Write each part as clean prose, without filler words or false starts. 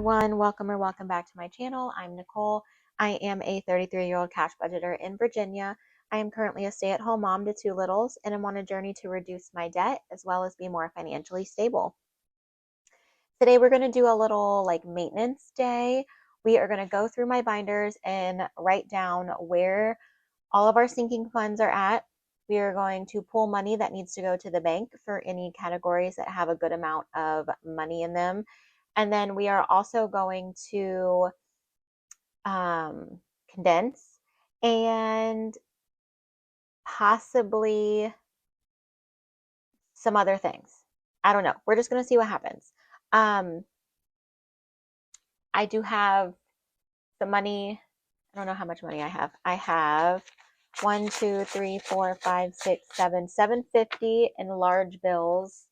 everyone, welcome back to my channel. I'm Nicole. I am a 33-year-old cash budgeter in Virginia. I am currently a stay-at-home mom to two littles, and I'm on a journey to reduce my debt as well as be more financially stable. Today we're going to do a little maintenance day. We are going to go through my binders and write down where all of our sinking funds are at. We are going to pull money that needs to go to the bank for any categories that have a good amount of money in them. And then we are also going to condense and possibly some other things. I don't know. We're just going to see what happens. I do have some money. I don't know how much money I have. I have 1, 2, 3, 4, 5, 6, 7, 750 in large bills.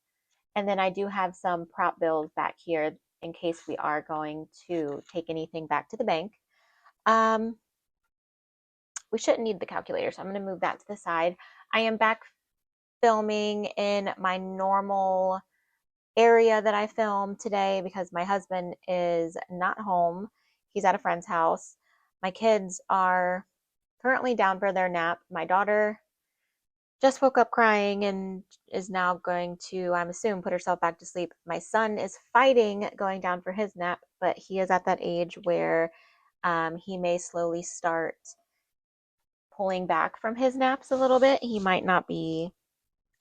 And then I do have some prop bills back here in case we are going to take anything back to the bank. We shouldn't need the calculator, so I'm going to move that to the side. I am back filming in my normal area that I filmed today because my husband is not home. He's at a friend's house. My kids are currently down for their nap. My daughter just woke up crying and is now going to, I'm assuming, put herself back to sleep. My son is fighting going down for his nap, but he is at that age where he may slowly start pulling back from his naps a little bit. He might not be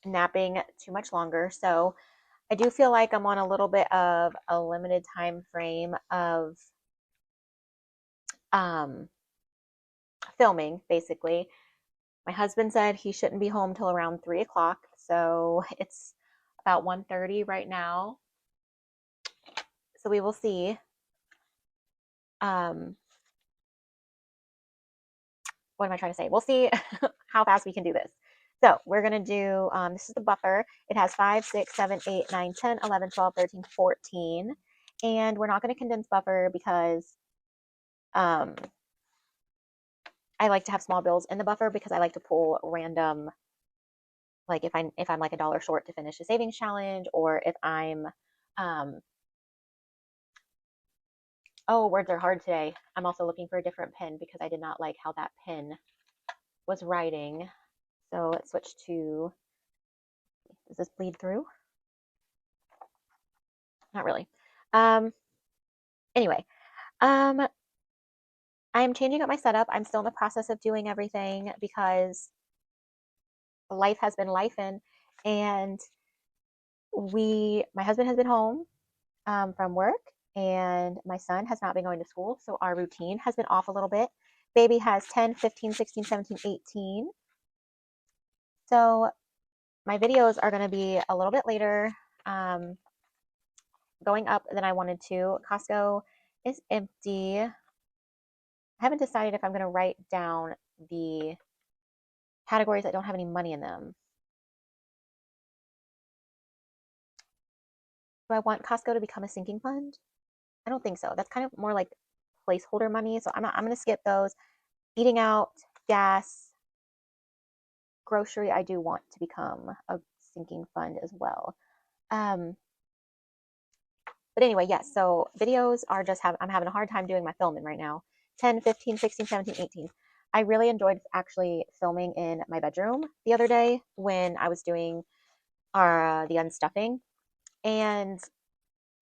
napping too much longer. So I do feel like I'm on a little bit of a limited time frame of filming, basically. My husband said he shouldn't be home till around 3 o'clock. So it's about 1:30 right now. So we will see. What am I trying to say? We'll see how fast we can do this. So we're going to do, this is the buffer. It has 5, 6, 7, 8, 9, 10, 11, 12, 13, 14. And we're not going to condense buffer because I like to have small bills in the buffer because I like to pull random, like if I'm like $1 short to finish a savings challenge, or if I'm, oh, words are hard today. I'm also looking for a different pen because I did not like how that pen was writing. So let's switch to, does this bleed through? Not really. Anyway, I'm changing up my setup. I'm still in the process of doing everything because life has been lifing, and my husband has been home from work, and my son has not been going to school, so our routine has been off a little bit. Baby has 10, 15, 16, 17, 18. So my videos are going to be a little bit later, going up than I wanted to. Costco is empty. I haven't decided if I'm going to write down the categories that don't have any money in them. Do I want Costco to become a sinking fund? I don't think so. That's kind of more like placeholder money. So I'm going to skip those. Eating out, gas, grocery, I do want to become a sinking fund as well. But anyway, yes, so videos are just I'm having a hard time doing my filming right now. 10, 15, 16, 17, 18. I really enjoyed actually filming in my bedroom the other day when I was doing the unstuffing. And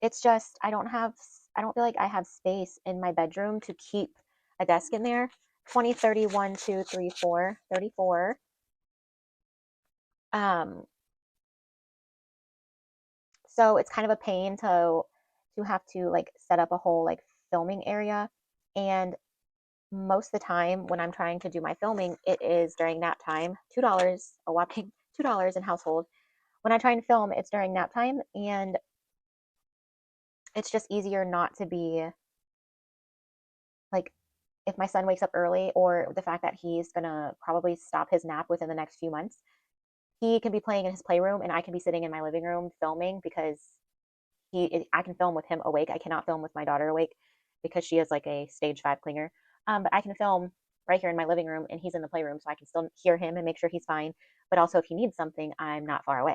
it's just, I don't feel like I have space in my bedroom to keep a desk in there. 20, 30, 1, 2, 3, 4, 34. So it's kind of a pain to have to like set up a whole like filming area. And most of the time when I'm trying to do my filming, it is during nap time. $2, a whopping $2 in household. When I try and film, it's during nap time, and it's just easier not to be like, if my son wakes up early, or the fact that he's gonna probably stop his nap within the next few months, he can be playing in his playroom and I can be sitting in my living room filming because I can film with him awake. I cannot film with my daughter awake because she is like a stage 5 clinger. But I can film right here in my living room and he's in the playroom, so I can still hear him and make sure he's fine. But also, if he needs something, I'm not far away.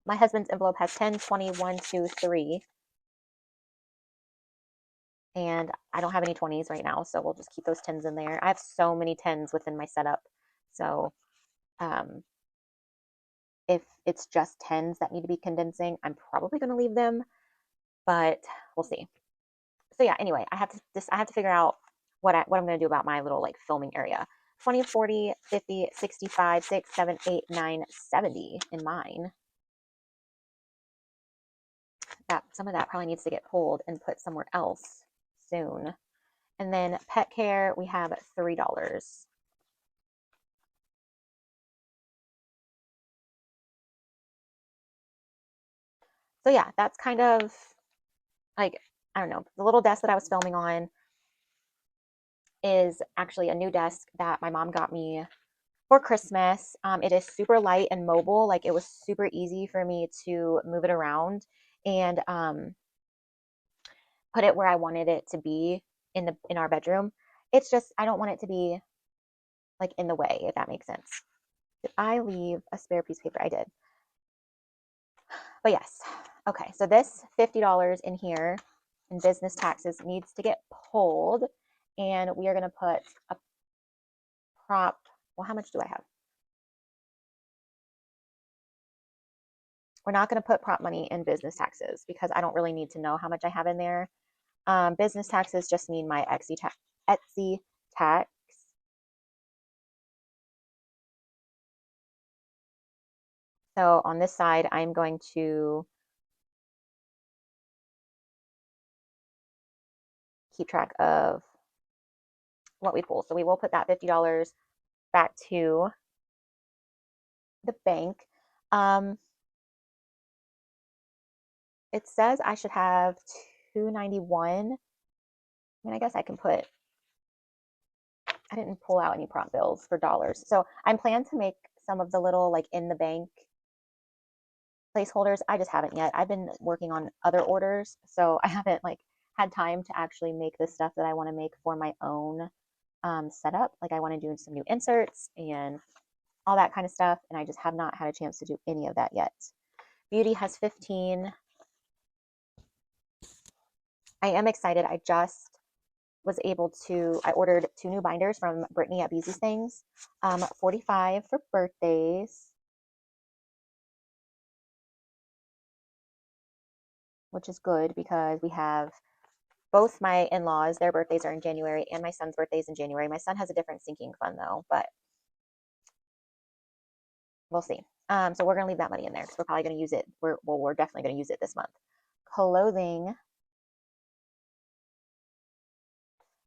My husband's envelope has 10, 20, 1, 2, 3. And I don't have any 20s right now, so we'll just keep those 10s in there. I have so many 10s within my setup. So um, if it's just 10s that need to be condensing, I'm probably going to leave them, but we'll see. So yeah, anyway, I have to figure out what I'm going to do about my little like filming area. 20, 40, 50, 65, 6, 7, 8, 9, 70 in mine. That some of that probably needs to get pulled and put somewhere else soon. And then pet care, we have $3. So yeah, that's kind of like, I don't know, the little desk that I was filming on is actually a new desk that my mom got me for Christmas. It is super light and mobile. Like it was super easy for me to move it around and put it where I wanted it to be in our bedroom. It's just I don't want it to be like in the way, if that makes sense. Did I leave a spare piece of paper? I did. But yes. Okay, so this $50 in here in business taxes needs to get pulled, and we are going to put a prop. Well, how much do I have? We're not going to put prop money in business taxes because I don't really need to know how much I have in there. Business taxes just mean my Etsy tax. So on this side, I'm going to keep track of what we pull. So we will put that $50 back to the bank. Um, it says I should have 291. I mean, I guess I can put, I didn't pull out any prop bills for dollars. So I'm planning to make some of the little like in the bank placeholders. I just haven't yet. I've been working on other orders, so I haven't like had time to actually make the stuff that I want to make for my own setup. Like I want to do some new inserts and all that kind of stuff, and I just have not had a chance to do any of that yet. Beauty has 15. I am excited. I just was able to, I ordered 2 new binders from Brittany at Beezy's Things, 45 for birthdays, which is good because we have both my in-laws, their birthdays are in January, and my son's birthday's in January. My son has a different sinking fund though, but we'll see. So we're gonna leave that money in there because we're probably gonna use it. We're definitely gonna use it this month. Clothing,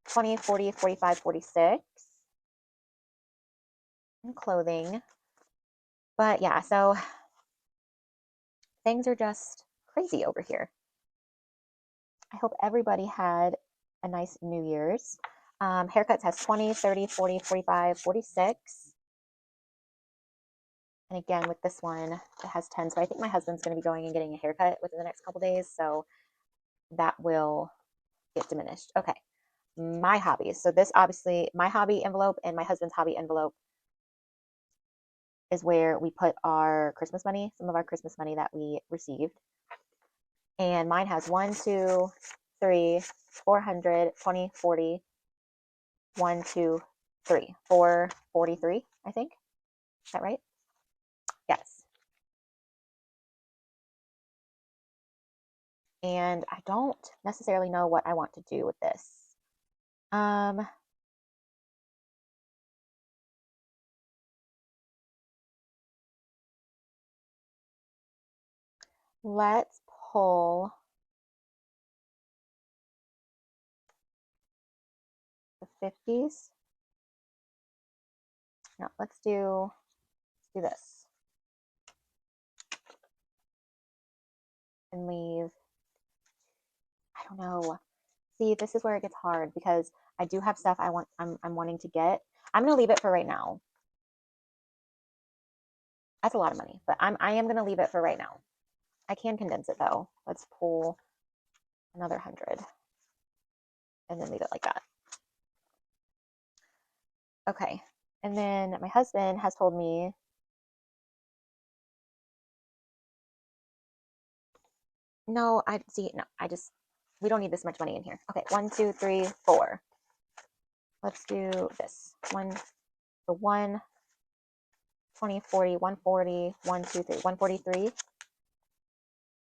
20, 40, 45, 46 in clothing. But yeah, so things are just crazy over here. I hope everybody had a nice New Year's. Haircuts has 20, 30, 40, 45, 46. And again, with this one, it has 10s, but I think my husband's going to be going and getting a haircut within the next couple days, so that will get diminished. Okay, my hobbies. So this obviously, my hobby envelope and my husband's hobby envelope is where we put our Christmas money, some of our Christmas money that we received. And mine has 1, 2, 3, 400, 20, 40, 1, 2, 3, 443, I think. Is that right? Yes. And I don't necessarily know what I want to do with this. Um, let's pull the 50s. No, let's do this and leave. I don't know. See, this is where it gets hard because I do have stuff I'm wanting to get. I'm gonna leave it for right now. That's a lot of money, but I am gonna leave it for right now. I can condense it though. Let's pull another 100 and then leave it like that. Okay. And then my husband has told me no, I see, no, I just We don't need this much money in here. Okay, 1, 2, 3, 4. Let's do this. 1, 20, 40, 140, 1, 2, 3, 143.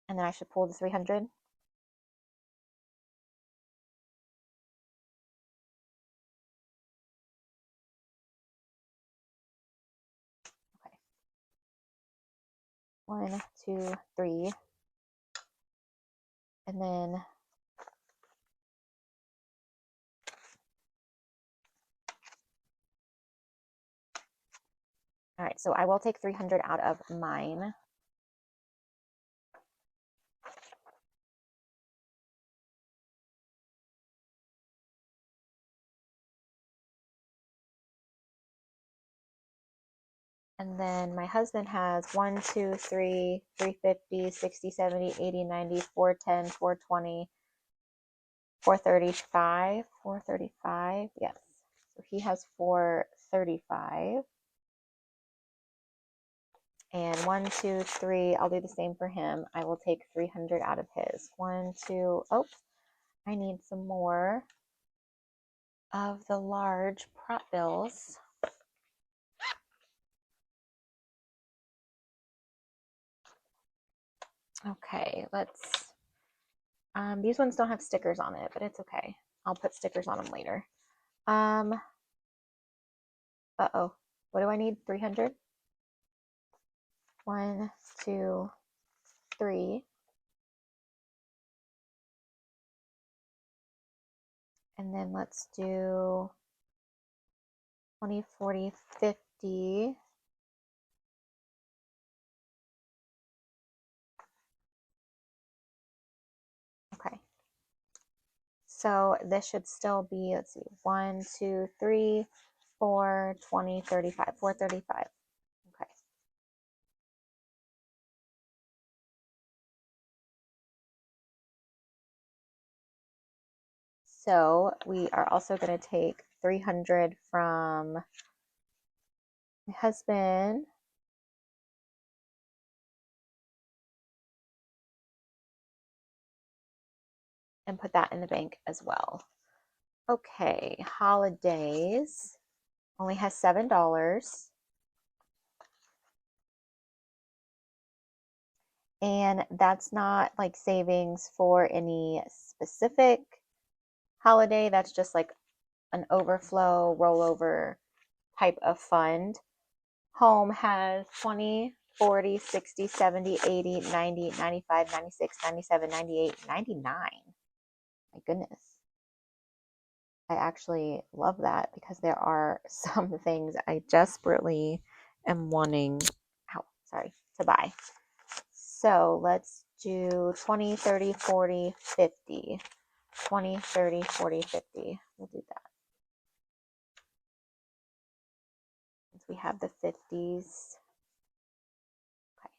And then I should pull the 300. Okay. 1, 2, 3. And then all right, so I will take 300 out of mine. And then my husband has 1, 2, 3, 350, 60, 70, 80, 90, 410, 420, 435, 435. Yes. So he has 435. And 1, 2, 3, I'll do the same for him. I will take 300 out of his. 1, 2, oh, I need some more of the large prop bills. Okay, let's, these ones don't have stickers on it, but it's okay. I'll put stickers on them later. Uh-oh, what do I need? 300? 1, 2, 3. And then let's do 20, 40, 50. Okay. So this should still be, let's see, 1, 2, 3, 4, 20, 35, 435. Okay. So we are also going to take 300 from my husband. And put that in the bank as well. Okay, holidays only has $7. And that's not like savings for any specific holiday. That's just like an overflow, rollover type of fund. Home has 20, 40, 60, 70, 80, 90, 95, 96, 97, 98, 99. My goodness. I actually love that because there are some things I desperately am wanting, to buy. So let's do 20, 30, 40, 50. 20, 30, 40, 50. We'll do that. Since we have the 50s. Okay.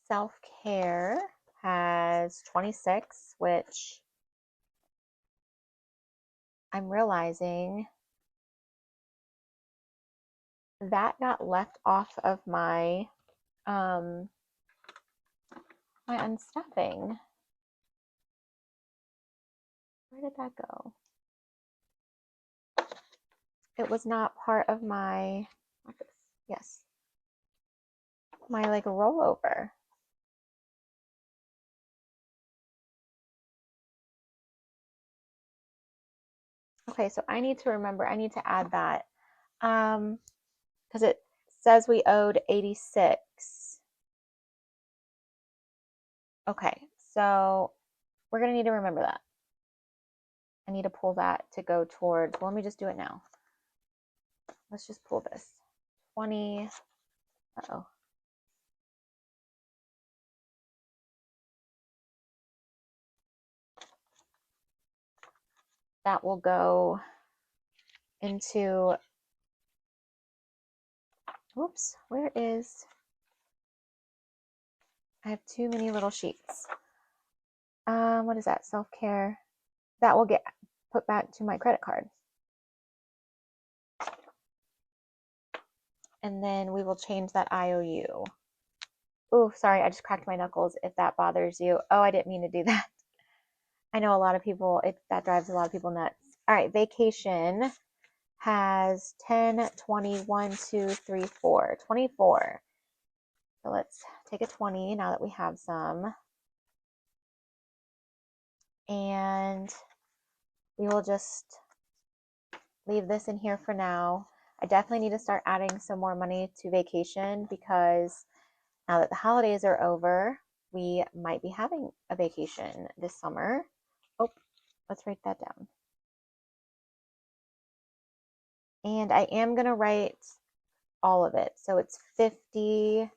Self-care has 26, which I'm realizing that got left off of my my unstuffing. Where did that go? It was not part of my, yes, my like rollover. Okay, so I need to remember, I need to add that because it says we owed 86. Okay, so we're gonna need to remember that. I need to pull that to go towards, well, let me just do it now. Let's just pull this. 20, uh-oh. That will go into, whoops, where is, I have too many little sheets. What is that? Self-care. That will get put back to my credit card. and then we will change that IOU. Oh, sorry, I just cracked my knuckles if that bothers you. Oh, I didn't mean to do that. I know a lot of people, that drives a lot of people nuts. All right, vacation has 10, 20, 1, 2, 3, 4, 24. So let's take a 20 now that we have some. And we will just leave this in here for now. I definitely need to start adding some more money to vacation because now that the holidays are over, we might be having a vacation this summer. Oh, let's write that down. And I am going to write all of it. So it's 50,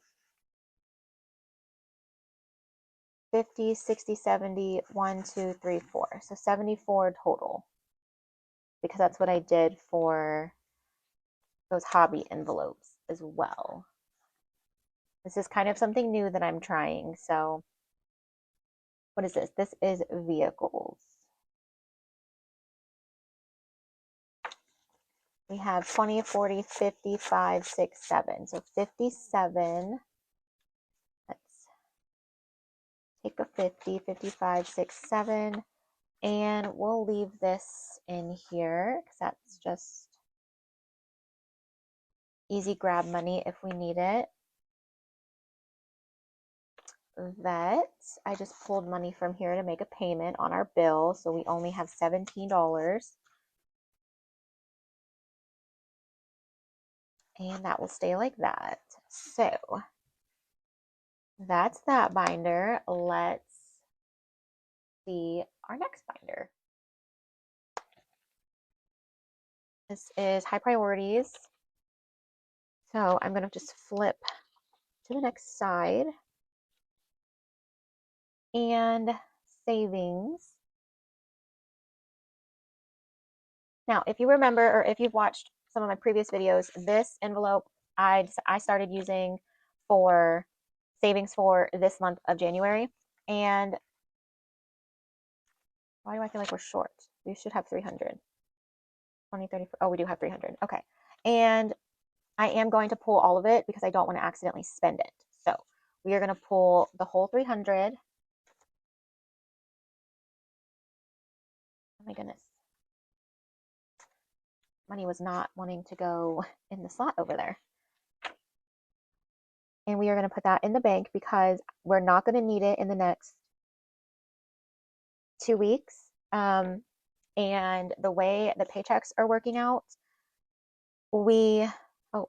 50, 60, 70, 1, 2, 3, 4. So 74 total because that's what I did for those hobby envelopes as well. This is kind of something new that I'm trying. So what is this? This is vehicles. We have 20, 40, 50, 5, 6, 7. So 57. Let's take a 50, 55, 6, 7. And we'll leave this in here because that's just easy grab money if we need it. Vet, I just pulled money from here to make a payment on our bill. So we only have $17. And that will stay like that. So that's that binder. Let's see our next binder. This is high priorities. So I'm going to just flip to the next side. And savings. Now, if you remember, or if you've watched some of my previous videos, this envelope I started using for savings for this month of January. And why do I feel like we're short? We should have 300. 20, 30, oh, we do have 300. Okay. And I am going to pull all of it because I don't want to accidentally spend it. So we are going to pull the whole 300. Oh my goodness. Money was not wanting to go in the slot over there. And we are going to put that in the bank because we're not going to need it in the next 2 weeks. And the way the paychecks are working out, I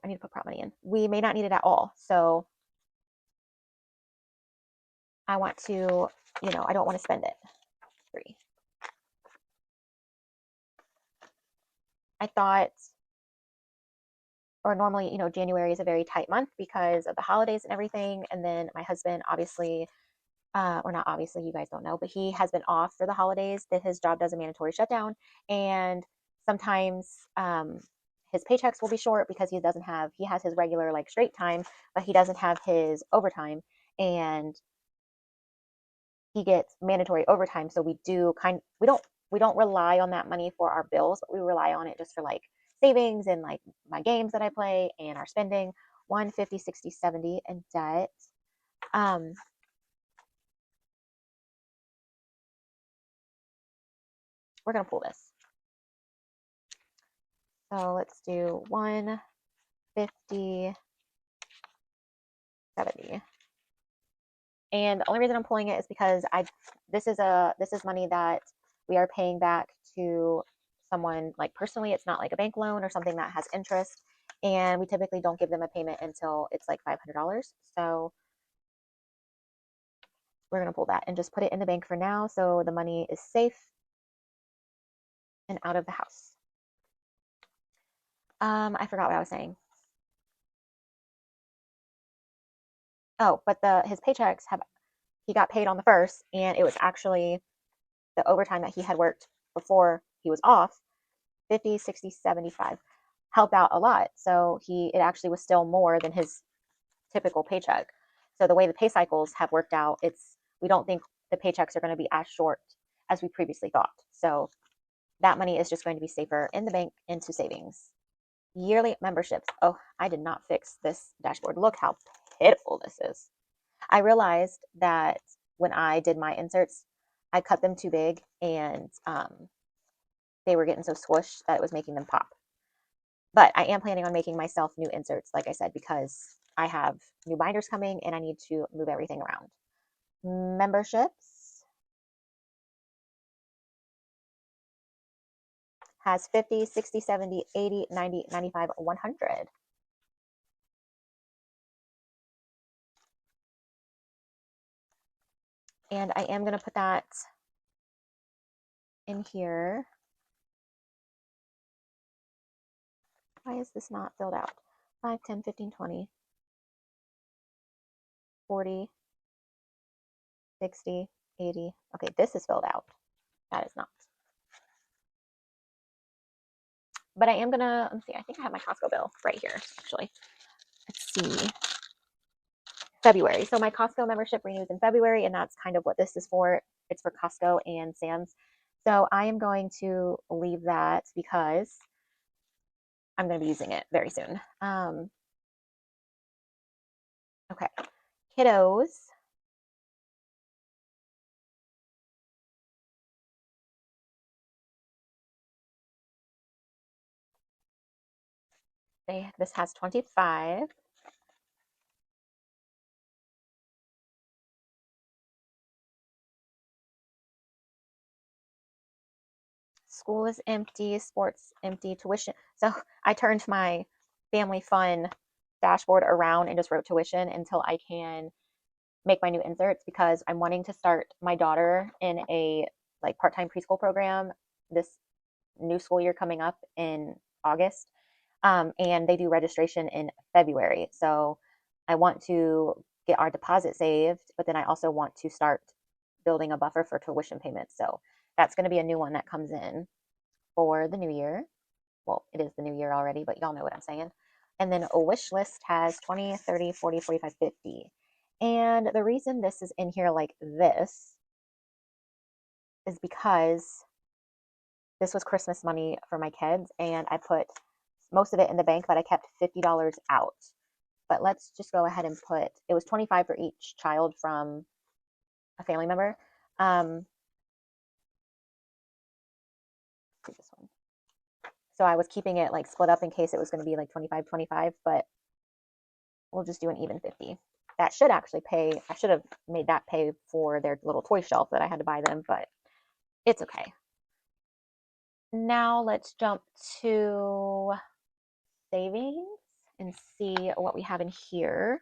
need to put prop money in. We may not need it at all. So I want to, I don't want to spend it. 3. I thought, or normally, January is a very tight month because of the holidays and everything. And then my husband, obviously, or not obviously, you guys don't know, but he has been off for the holidays. That his job does a mandatory shutdown, and sometimes his paychecks will be short because he has his regular like straight time, but he doesn't have his overtime, and he gets mandatory overtime. So we don't rely on that money for our bills, but we rely on it just for like savings and like my games that I play and our spending. 150, 60, 70 and debt. We're going to pull this. So let's do 150, 70. And the only reason I'm pulling it is because this is money that we are paying back to someone like personally. It's not like a bank loan or something that has interest. And we typically don't give them a payment until it's like $500. So we're going to pull that and just put it in the bank for now. So the money is safe and out of the house. I forgot what I was saying. Oh, but his paychecks he got paid on the 1st, and it was actually the overtime that he had worked before he was off. 50, 60, 75 helped out a lot. So it actually was still more than his typical paycheck. So the way the pay cycles have worked out, we don't think the paychecks are going to be as short as we previously thought. So that money is just going to be safer in the bank into savings. Yearly memberships. Oh, I did not fix this dashboard. Look how pitiful this is. I realized that when I did my inserts, I cut them too big and they were getting so squished that it was making them pop. But I am planning on making myself new inserts, like I said, because I have new binders coming and I need to move everything around. Memberships has 50, 60, 70, 80, 90, 95, 100. And I am going to put that in here. Why is this not filled out? 5, 10, 15, 20, 40, 60, 80. Okay, this is filled out. That is not. But I am going to, let's see, I think I have my Costco bill right here, actually. Let's see. February. So my Costco membership renews in February, and that's kind of what this is for. It's for Costco and Sam's. So I am going to leave that because I'm going to be using it very soon. Okay. Kiddos. This has 25. School is empty, sports empty, tuition. So I turned my family fun dashboard around and just wrote tuition until I can make my new inserts because I'm wanting to start my daughter in a like part-time preschool program this new school year coming up in August. And they do registration in February. So I want to get our deposit saved, but then I also want to start building a buffer for tuition payments. So that's going to be a new one that comes in for the new year. Well, it is the new year already, but y'all know what I'm saying. And then a wish list has 20, 30, 40, 45, 50. And the reason this is in here like this is because this was Christmas money for my kids, and I put most of it in the bank, but I kept $50 out. But let's just go ahead and put, it was 25 for each child from a family member. This one. So I was keeping it like split up in case it was going to be like 25, 25, but we'll just do an even 50. That should actually pay, I should have made that pay for their little toy shelf that I had to buy them, but it's okay. Now let's jump to savings and see what we have in here.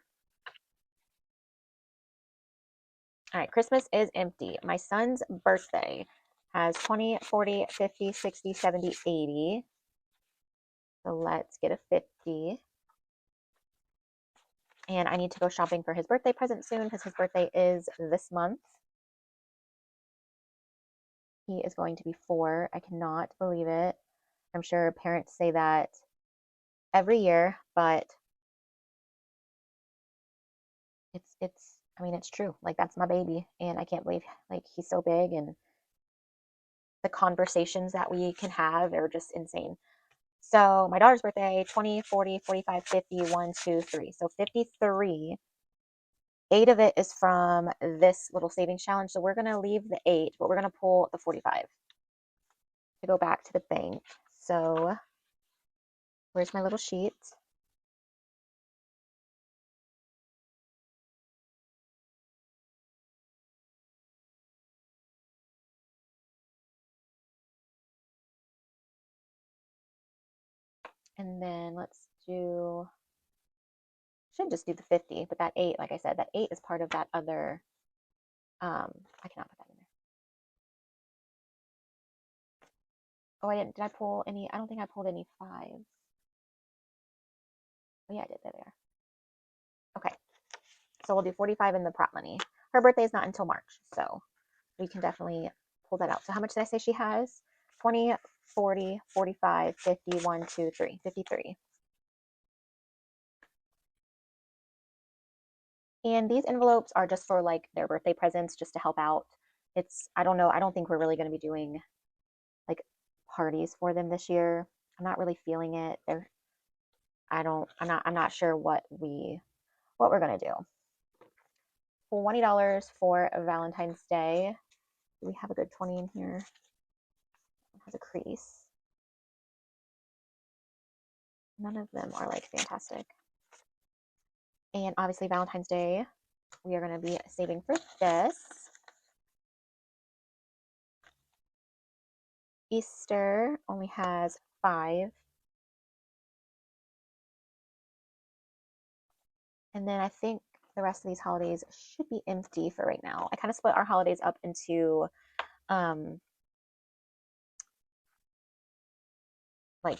All right, Christmas is empty. My son's birthday has 20, 40, 50, 60, 70, 80. So let's get a 50. And I need to go shopping for his birthday present soon because his birthday is this month. He is going to be 4. I cannot believe it. I'm sure parents say that every year, but I mean, it's true. Like, that's my baby, and I can't believe like he's so big, and the conversations that we can have are just insane. So my daughter's birthday, 20, 40, 45, 50, 1, 2, 3. So 53. 8 of it is from this little savings challenge. So we're going to leave the 8, but we're going to pull the 45 to go back to the bank. So where's my little sheet? And then let's do, should just do the 50, but that 8, like I said, that 8 is part of that other, I cannot put that in there. Oh, did I pull any? I don't think I pulled any 5s. Oh yeah, I did, there. Okay, so we'll do 45 in the prop money. Her birthday is not until March, so we can definitely pull that out. So how much did I say she has? 20, 40, 45, 50, 1, 2, 3, 53. And these envelopes are just for like their birthday presents, just to help out. I don't know, I don't think we're really going to be doing like parties for them this year. I'm not really feeling it. I'm not sure what we're gonna do. $20 for Valentine's Day. Do we have a good 20 in here? It has a crease. None of them are like fantastic. And obviously Valentine's Day, we are going to be saving for this. Easter only has 5. And then I think the rest of these holidays should be empty for right now. I kind of split our holidays up into like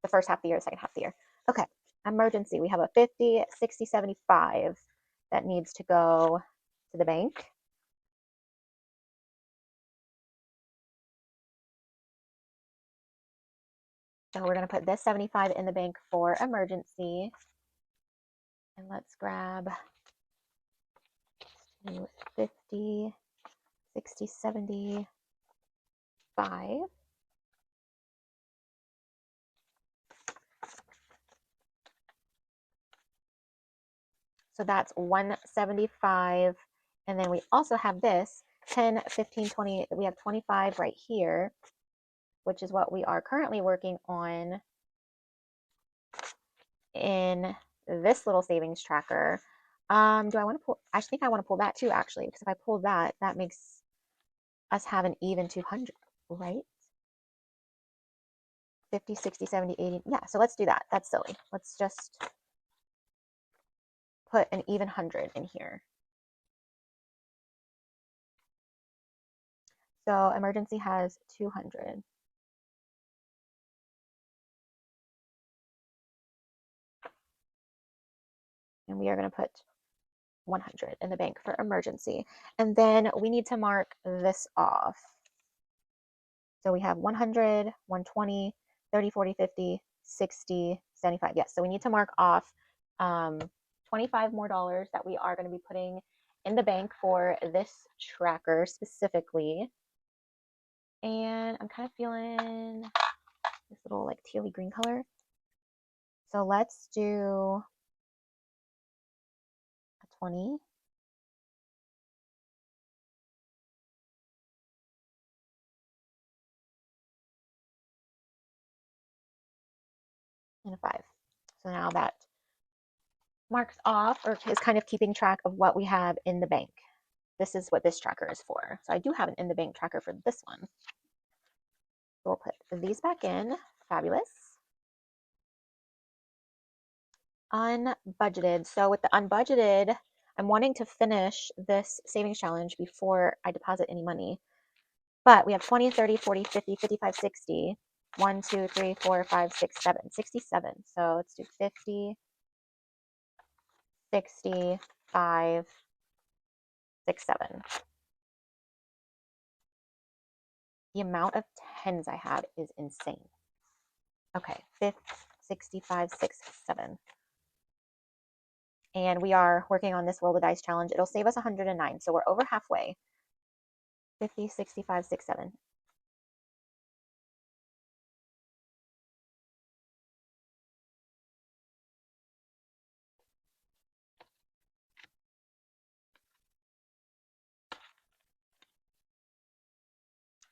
the first half of the year, the second half of the year. Okay, emergency. We have a 50, 60, 75 that needs to go to the bank. So we're going to put this 75 in the bank for emergency. And let's grab 50, 60, 75. So that's 175. And then we also have this 10, 15, 20. We have 25 right here, which is what we are currently working on in this little savings tracker. Do I want to pull? I think I want to pull that too, actually, because if I pull that, that makes us have an even 200, right? 50, 60, 70, 80. Yeah, so let's do that. That's silly. Let's just put an even 100 in here. So emergency has 200. And we are going to put 100 in the bank for emergency. And then we need to mark this off. So we have 100, 120, 30, 40, 50, 60, 75. Yes, so we need to mark off 25 more dollars that we are going to be putting in the bank for this tracker specifically. And I'm kind of feeling this little like tealy green color. So let's do a 20. And a 5. So now that marks off or is kind of keeping track of what we have in the bank. This is what this tracker is for. So I do have an in the bank tracker for this one. So we'll put these back in. Fabulous. Unbudgeted. So with the unbudgeted, I'm wanting to finish this savings challenge before I deposit any money. But we have 20, 30, 40, 50, 55, 60. 1, 2, 3, 4, 5, 6, 7. 67. So let's do 50, 60, 5, 6, 7. The amount of 10s I have is insane. Okay, 50, 65, 6, 7. And we are working on this roll the dice challenge. It'll save us 109, so we're over halfway. 50, 65, 6, 7.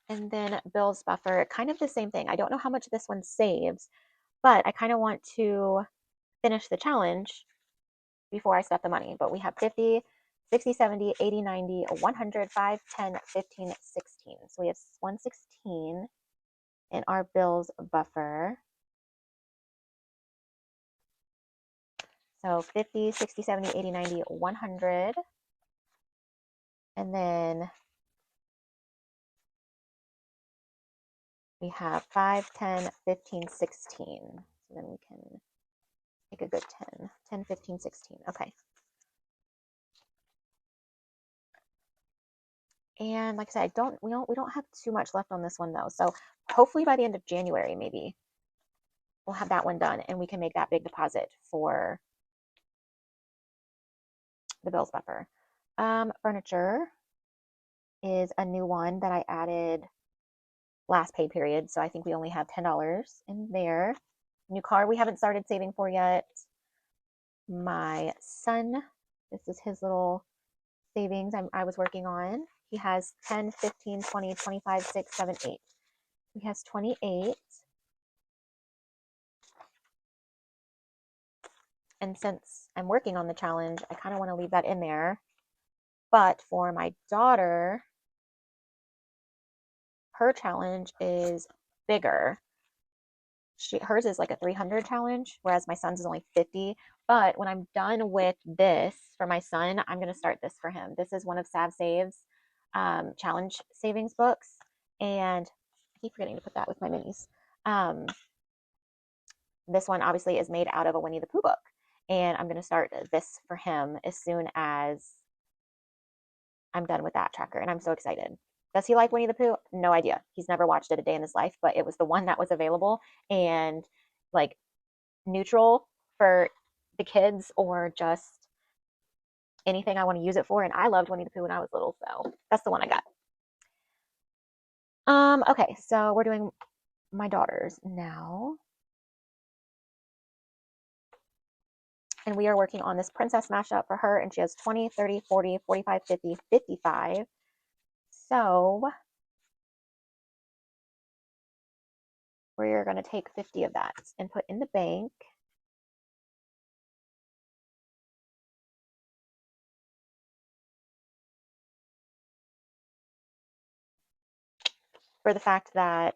And then Bill's buffer, kind of the same thing. I don't know how much this one saves, but I kind of want to finish the challenge before I spend the money. But we have 50, 60, 70, 80, 90, 100, 5, 10, 15, 16. So we have 116 in our Bill's buffer. So 50, 60, 70, 80, 90, 100. And then we have 5, 10, 15, 16. So then we can make a good 10. 10, 15, 16. Okay. And like I said, we don't have too much left on this one though. So hopefully by the end of January, maybe we'll have that one done and we can make that big deposit for the Bills buffer. Furniture is a new one that I added last pay period. So I think we only have $10 in there. New car we haven't started saving for yet. My son, this is his little savings I was working on. He has 10, 15, 20, 25, 6, 7, 8. He has 28. And since I'm working on the challenge, I kind of want to leave that in there. But for my daughter, her challenge is bigger. Hers is like a 300 challenge, whereas my son's is only 50. But when I'm done with this for my son, I'm going to start this for him. This is one of Sav Save's challenge savings books. And I keep forgetting to put that with my minis. This one obviously is made out of a Winnie the Pooh book. And I'm going to start this for him as soon as I'm done with that tracker. And I'm so excited. Does he like Winnie the Pooh? No idea. He's never watched it a day in his life, but it was the one that was available and like neutral for the kids or just anything I want to use it for. And I loved Winnie the Pooh when I was little, so that's the one I got. Okay, so we're doing my daughters now. And we are working on this princess mashup for her, and she has 20, 30, 40, 45, 50, 55. So we're going to take 50 of that and put in the bank. For the fact that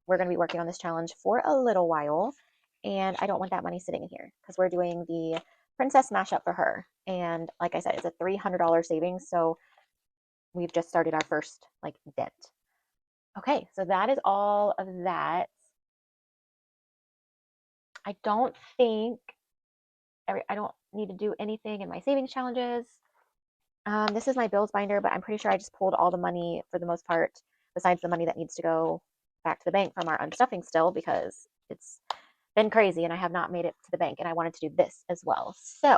we're going to be working on this challenge for a little while, and I don't want that money sitting in here because we're doing the princess mashup for her. And like I said, it's a $300 savings, so we've just started our first like dent. Okay, so that is all of that. I don't think I don't need to do anything in my savings challenges. This is my bills binder, but I'm pretty sure I just pulled all the money for the most part, besides the money that needs to go back to the bank from our unstuffing still, because it's been crazy and I have not made it to the bank, and I wanted to do this as well. So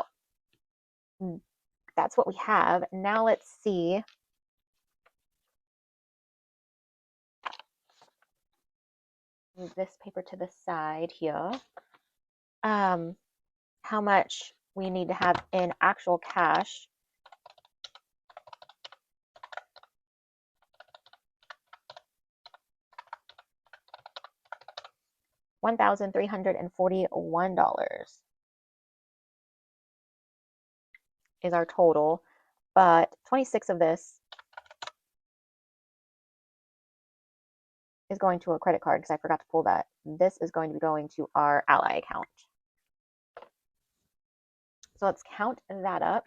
that's what we have. Now let's see. Move this paper to the side here. How much we need to have in actual cash. $1,341 is our total, but 26 of this is going to a credit card because I forgot to pull that. This is going to be going to our Ally account. So let's count that up.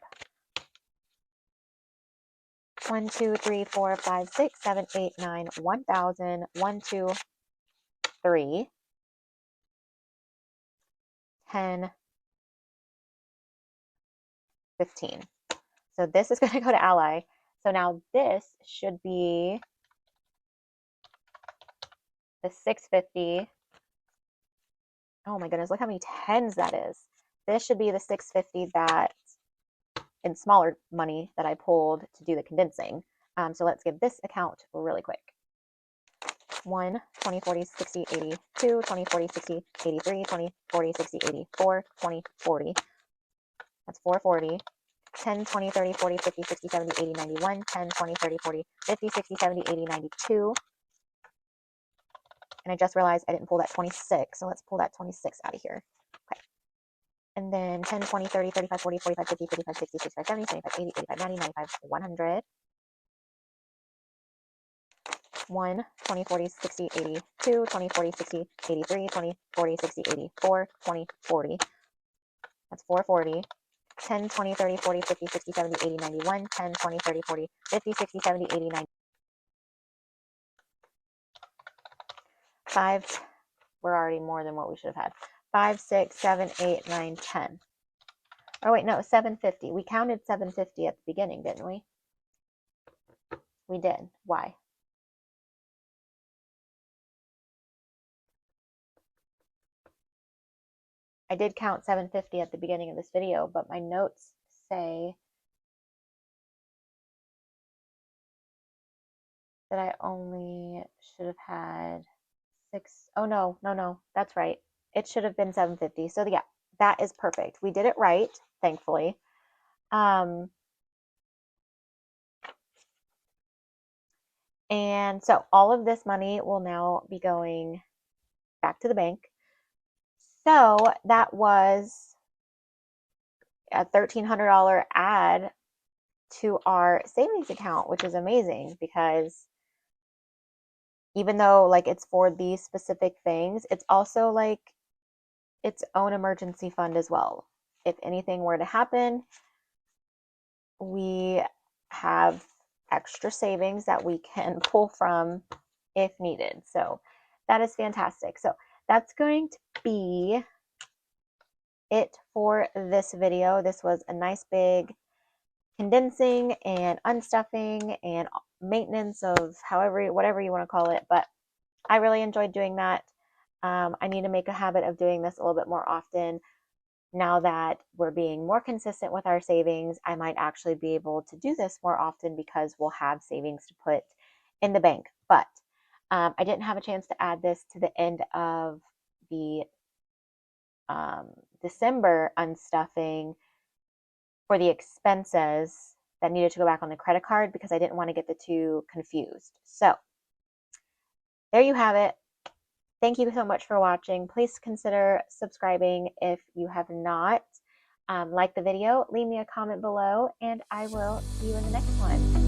1, 2, 3, 4, 5, 6, 7, 8, 9, 1,000, 1, 2, 3, 10, 15. So this is going to go to Ally. So now this should be the 650. Oh my goodness, look how many tens that is. This should be the 650 that in smaller money that I pulled to do the condensing. So let's give this account really quick. 1, 20, 40, 60, 80, 2, 20, 40, 60, 83, 20, 40, 60, 84, 20, 40. That's 440. 10, 20, 30, 40, 50, 60, 70, 80, 91, 10, 20, 30, 40, 50, 60, 70, 80, 92. And I just realized I didn't pull that 26, so let's pull that 26 out of here. Okay. And then 10, 20, 30, 35, 40, 45, 50, 55, 60, 65, 70, 75, 80, 85, 90, 95, 100. 1, 20, 40, 60, 80, 2, 20, 40, 60, 83, 20, 40, 60, 84, 20, 40. That's 440. 10, 20, 30, 40, 50, 60, 70, 80, 91, 10, 20, 30, 40, 50, 60, 70, 80, 90. 5, we're already more than what we should have had. 5, 6, 7, 8, 9, 10. Oh wait, no, 750. We counted 750 at the beginning, didn't we? We did. Why? I did count 750 at the beginning of this video, but my notes say that I only should have had 6. Oh no, that's right. It should have been 750. So yeah, that is perfect. We did it right, thankfully. And so all of this money will now be going back to the bank. So that was a $1,300 add to our savings account, which is amazing because even though like it's for these specific things, it's also like its own emergency fund as well. If anything were to happen, we have extra savings that we can pull from if needed. So that is fantastic. So that's going to be it for this video. This was a nice big condensing and unstuffing and maintenance of whatever you want to call it. But I really enjoyed doing that. I need to make a habit of doing this a little bit more often. Now that we're being more consistent with our savings, I might actually be able to do this more often because we'll have savings to put in the bank. But I didn't have a chance to add this to the end of the December unstuffing for the expenses that needed to go back on the credit card because I didn't want to get the two confused. So there you have it. Thank you so much for watching. Please consider subscribing if you have not. Like the video, leave me a comment below, and I will see you in the next one.